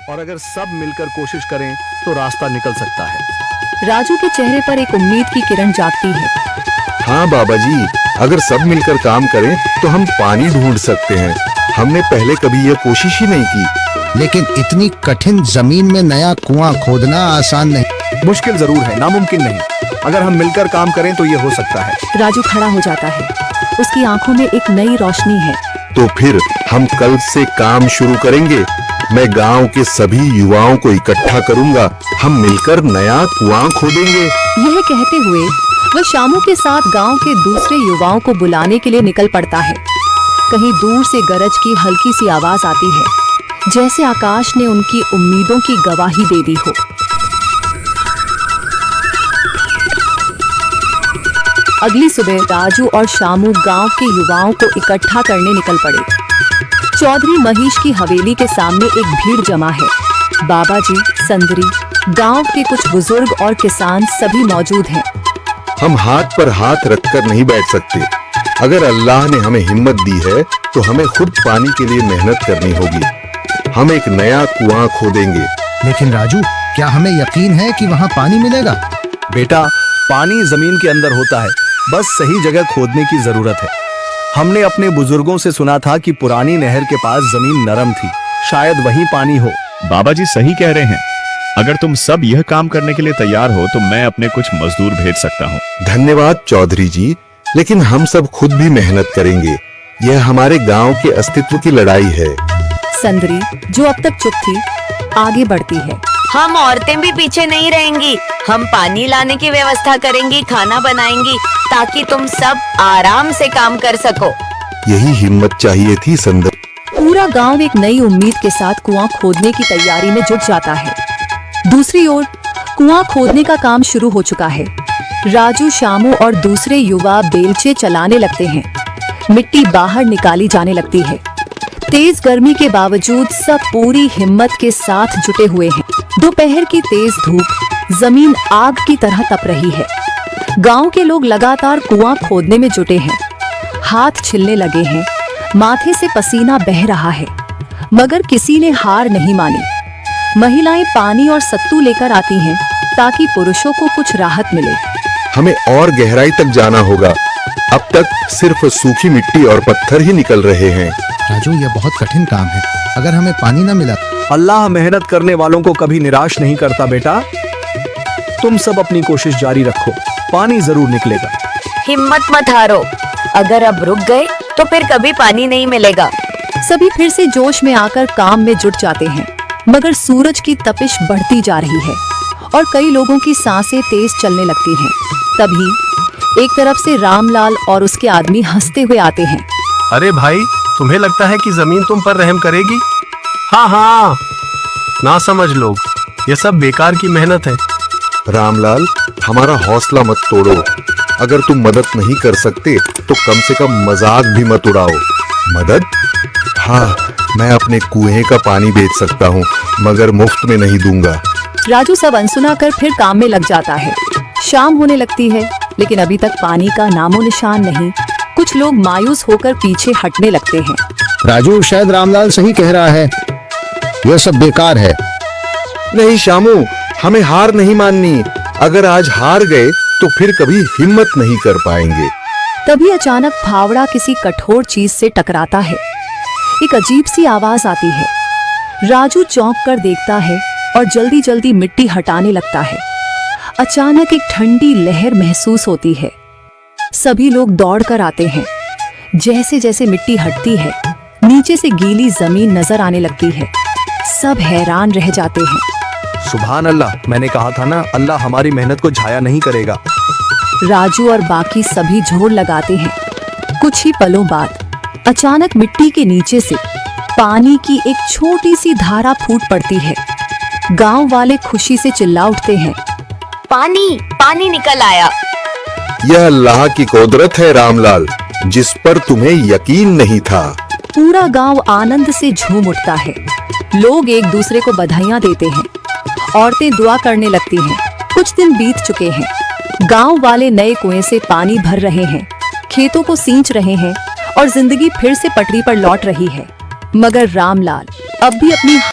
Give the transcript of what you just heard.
और अगर सब मिलकर कोशिश करें तो रास्ता निकल सकता है। राजू के चेहरे पर एक उम्मीद की किरण जागती है। हाँ बाबा जी, अगर सब मिलकर काम करें तो हम पानी ढूंढ सकते हैं। हमने पहले कभी यह कोशिश ही नहीं की। लेकिन इतनी कठिन जमीन में नया कुआं खोदना आसान नहीं। मुश्किल जरूर है, नामुमकिन नहीं। अगर हम मिलकर काम करें तो ये हो सकता है। राजू खड़ा हो जाता है। उसकी आंखों में एक नई रोशनी है। तो फिर हम कल से काम शुरू करेंगे। मैं गांव के सभी युवाओं को इकट्ठा करूंगा। हम मिलकर नया कुआं खोदेंगे। यह कहते हुए वह शामू के साथ गांव के दूसरे युवाओं को बुलाने के लिए निकल पड़ता है। कहीं दूर से गरज की हल्की सी आवाज आती है, जैसे आकाश ने उनकी उम्मीदों की गवाही दे दी हो। अगली सुबह राजू और शामू गांव के युवाओं को इकट्ठा करने निकल पड़े। चौधरी महेश की हवेली के सामने एक भीड़ जमा है। बाबा जी, संदरी, गांव के कुछ बुजुर्ग और किसान सभी मौजूद हैं। हम हाथ पर हाथ रखकर नहीं बैठ सकते। अगर अल्लाह ने हमें हिम्मत दी है तो हमें खुद पानी के लिए मेहनत करनी होगी। हम एक नया कुआं खोदेंगे। लेकिन राजू, क्या हमें यकीन है कि वहाँ पानी मिलेगा? बेटा, पानी जमीन के अंदर होता है, बस सही जगह खोदने की जरूरत है। हमने अपने बुजुर्गों से सुना था कि पुरानी नहर के पास जमीन नरम थी, शायद वहीं पानी हो। बाबा जी सही कह रहे हैं। अगर तुम सब यह काम करने के लिए तैयार हो तो मैं अपने कुछ मजदूर भेज सकता हूँ। धन्यवाद चौधरी जी, लेकिन हम सब खुद भी मेहनत करेंगे। यह हमारे गांव के अस्तित्व की लड़ाई है। संदरी, जो अब तक चुप थी, आगे बढ़ती है। हम औरतें भी पीछे नहीं रहेंगी। हम पानी लाने की व्यवस्था करेंगी, खाना बनाएंगी, ताकि तुम सब आराम से काम कर सको। यही हिम्मत चाहिए थी संदर। पूरा गांव एक नई उम्मीद के साथ कुआं खोदने की तैयारी में जुट जाता है। दूसरी ओर कुआं खोदने का काम शुरू हो चुका है। राजू, शामू और दूसरे युवा बेलचे चलाने लगते हैं। मिट्टी बाहर निकाली जाने लगती है। तेज गर्मी के बावजूद सब पूरी हिम्मत के साथ जुटे हुए हैं। दोपहर की तेज धूप जमीन आग की तरह तप रही है। गांव के लोग लगातार कुआं खोदने में जुटे हैं। हाथ छिलने लगे हैं, माथे से पसीना बह रहा है, मगर किसी ने हार नहीं मानी। महिलाएं पानी और सत्तू लेकर आती हैं ताकि पुरुषों को कुछ राहत मिले। हमें और गहराई तक जाना होगा। अब तक सिर्फ सूखी मिट्टी और पत्थर ही निकल रहे हैं। राजू, यह बहुत कठिन काम है। अगर हमें पानी न मिला? अल्लाह मेहनत करने वालों को कभी निराश नहीं करता बेटा। तुम सब अपनी कोशिश जारी रखो, पानी जरूर निकलेगा। हिम्मत मत हारो। अगर अब रुक गए तो फिर कभी पानी नहीं मिलेगा। सभी फिर से जोश में आकर काम में जुट जाते हैं, मगर सूरज की तपिश बढ़ती जा रही है और कई लोगों की सांसें तेज चलने लगती हैं। तभी एक तरफ से रामलाल और उसके आदमी हंसते हुए आते हैं। अरे भाई, तुम्हें लगता है कि जमीन तुम पर रहम करेगी? हाँ हाँ, ना समझ लोग, ये सब बेकार की मेहनत है। रामलाल, हमारा हौसला मत तोड़ो। अगर तुम मदद नहीं कर सकते तो कम से कम मजाक भी मत उड़ाओ। मदद? हाँ, मैं अपने कुएं का पानी बेच सकता हूँ, मगर मुफ्त में नहीं दूंगा। राजू सब अनसुना कर फिर काम में लग जाता है। शाम होने लगती है, लेकिन अभी तक पानी का नामो निशान नहीं। कुछ लोग मायूस होकर पीछे हटने लगते हैं। राजू, शायद रामलाल सही कह रहा है। यह सब बेकार है। नहीं शामू, हमें हार नहीं माननी। अगर आज हार गए तो फिर कभी हिम्मत नहीं कर पाएंगे। तभी अचानक फावड़ा किसी कठोर चीज से टकराता है। एक अजीब सी आवाज आती है। राजू चौंक कर देखता है और जल्दी जल्दी मिट्टी हटाने लगता है। अचानक एक ठंडी लहर महसूस होती है। सभी लोग दौड़ कर आते हैं। जैसे जैसे मिट्टी हटती है, नीचे से गीली जमीन नजर आने लगती है। सब हैरान रह जाते हैं। सुभान अल्लाह, मैंने कहा था ना, अल्लाह हमारी मेहनत को जाया नहीं करेगा। राजू और बाकी सभी जोर लगाते हैं। कुछ ही पलों बाद अचानक मिट्टी के नीचे से पानी की एक छोटी सी धारा फूट पड़ती है। गांव वाले खुशी से चिल्ला उठते हैं। पानी, पानी निकल आया। यह अल्लाह की कुदरत है रामलाल, जिस पर तुम्हें यकीन नहीं था। पूरा गांव आनंद से झूम उठता है। लोग एक दूसरे को बधाइयां देते हैं। औरतें दुआ करने लगती हैं। कुछ दिन बीत चुके हैं। गांव वाले नए कुएं से पानी भर रहे हैं, खेतों को सींच रहे हैं और जिंदगी फिर से पटरी पर लौट रही है। मगर रामलाल अब भी अपनी